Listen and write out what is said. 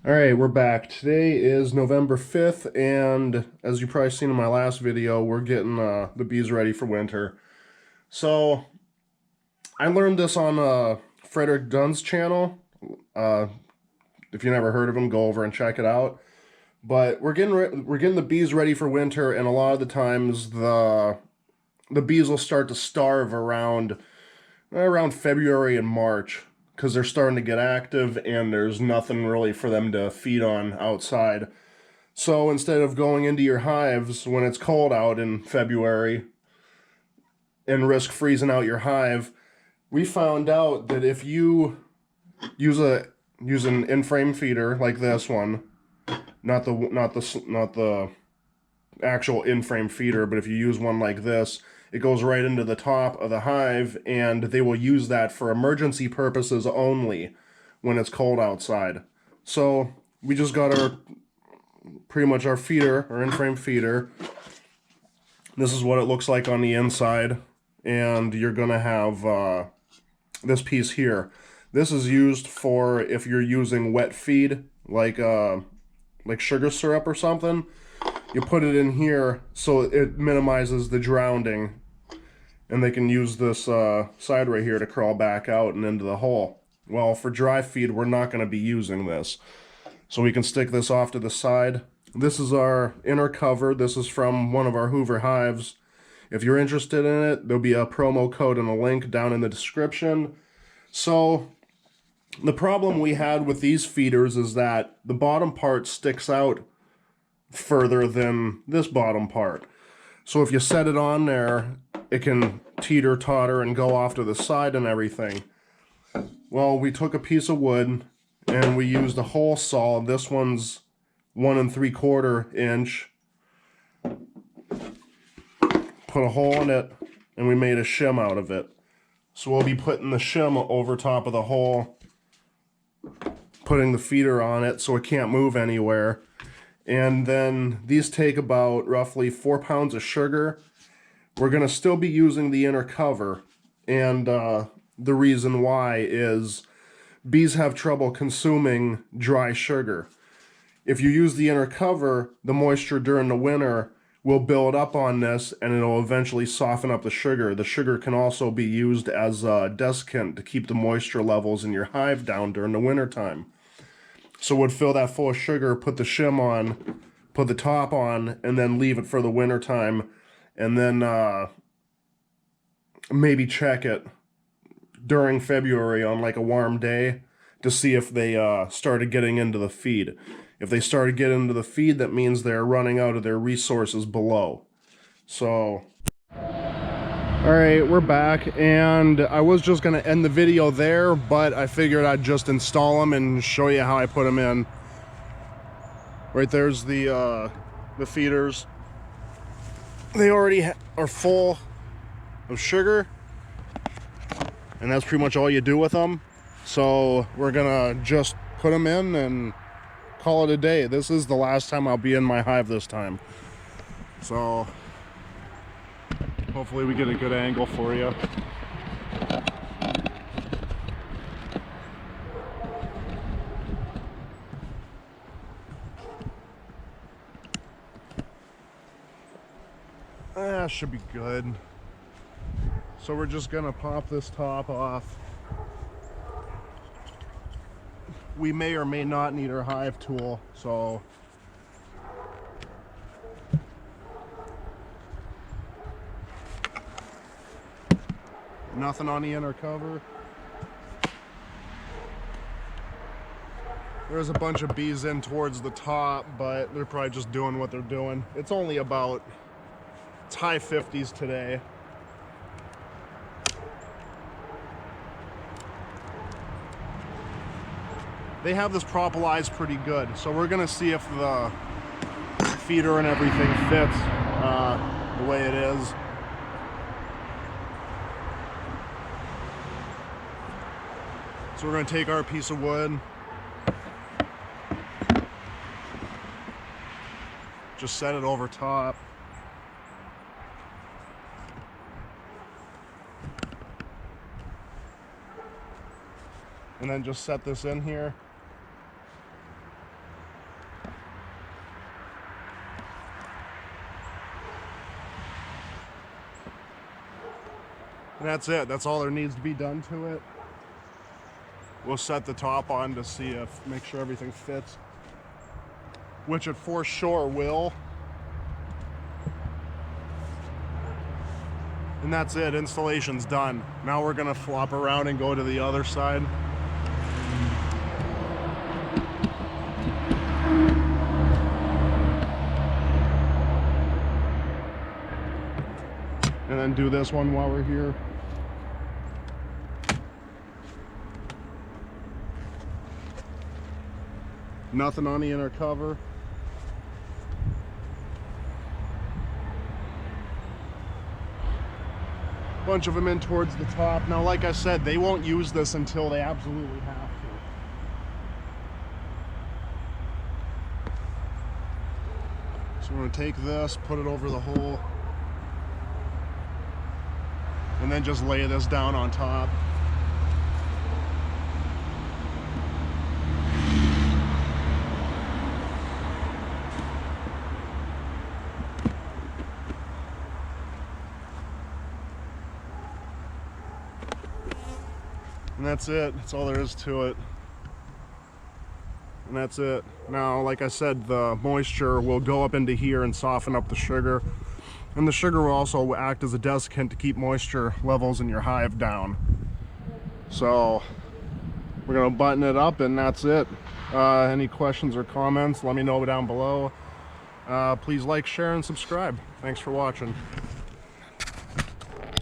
All right, we're back. Today is November 5th, and as you probably seen in my last video, we're getting the bees ready for winter. So, I learned this on Frederick Dunn's channel. Uh, if you never heard of him, go over and check it out. But we're getting the bees ready for winter, and a lot of the times the bees will start to starve around February and March because they're starting to get active and there's nothing really for them to feed on outside. So instead of going into your hives when it's cold out in February and risk freezing out your hive, we found out that if you use an in-frame feeder like this one, not the actual in-frame feeder, but if you use one like this, it goes right into the top of the hive, and they will use that for emergency purposes only when it's cold outside. So we just got pretty much our feeder, our in-frame feeder. This is what it looks like on the inside, and you're gonna have this piece here. This is used for if you're using wet feed, like sugar syrup or something. You put it in here so it minimizes the drowning, and they can use this side right here to crawl back out and into the hole. Well, for dry feed, we're not going to be using this. So we can stick this off to the side. This is our inner cover. This is from one of our Hoover hives. If you're interested in it, there'll be a promo code and a link down in the description. So the problem we had with these feeders is that the bottom part sticks out further than this bottom part. So if you set it on there, it can teeter-totter and go off to the side and everything. Well, we took a piece of wood and we used a hole saw. This one's 1 3/4 inch. Put a hole in it and we made a shim out of it. So we'll be putting the shim over top of the hole, putting the feeder on it so it can't move anywhere. And then these take about roughly 4 pounds of sugar. We're going to still be using the inner cover. And the reason why is bees have trouble consuming dry sugar. If you use the inner cover, the moisture during the winter will build up on this and it'll eventually soften up the sugar. The sugar can also be used as a desiccant to keep the moisture levels in your hive down during the winter time. So would fill that full of sugar, put the shim on, put the top on, and then leave it for the winter time, and then maybe check it during February on like a warm day to see if they started getting into the feed. If they started getting into the feed, that means they're running out of their resources below. So, all right, we're back, and I was just gonna end the video there, but I figured I'd just install them and show you how I put them in. Right there's the feeders. They already are full of sugar, and that's pretty much all you do with them. So we're gonna just put them in and call it a day. This is the last time I'll be in my hive this time. So hopefully we get a good angle for you. Should be good. So we're just gonna pop this top off. We may or may not need our hive tool, so nothing on the inner cover. There's a bunch of bees in towards the top, but they're probably just doing what they're doing. It's only about, it's high 50s today. They have this propolized pretty good, so we're gonna see if the feeder and everything fits the way it is. So we're gonna take our piece of wood, just set it over top. And then just set this in here. And that's it. That's all there needs to be done to it. We'll set the top on to see if, make sure everything fits, which it for sure will. And that's it. Installation's done. Now we're gonna flop around and go to the other side. And then do this one while we're here. Nothing on the inner cover. Bunch of them in towards the top. Now, like I said, they won't use this until they absolutely have to. So we're gonna take this, put it over the hole, and then just lay this down on top. And that's it. That's all there is to it. And that's it. Now, like I said, the moisture will go up into here and soften up the sugar. And the sugar will also act as a desiccant to keep moisture levels in your hive down. So we're gonna button it up, and that's it. Any questions or comments, let me know down below. Please like, share, and subscribe. Thanks for watching.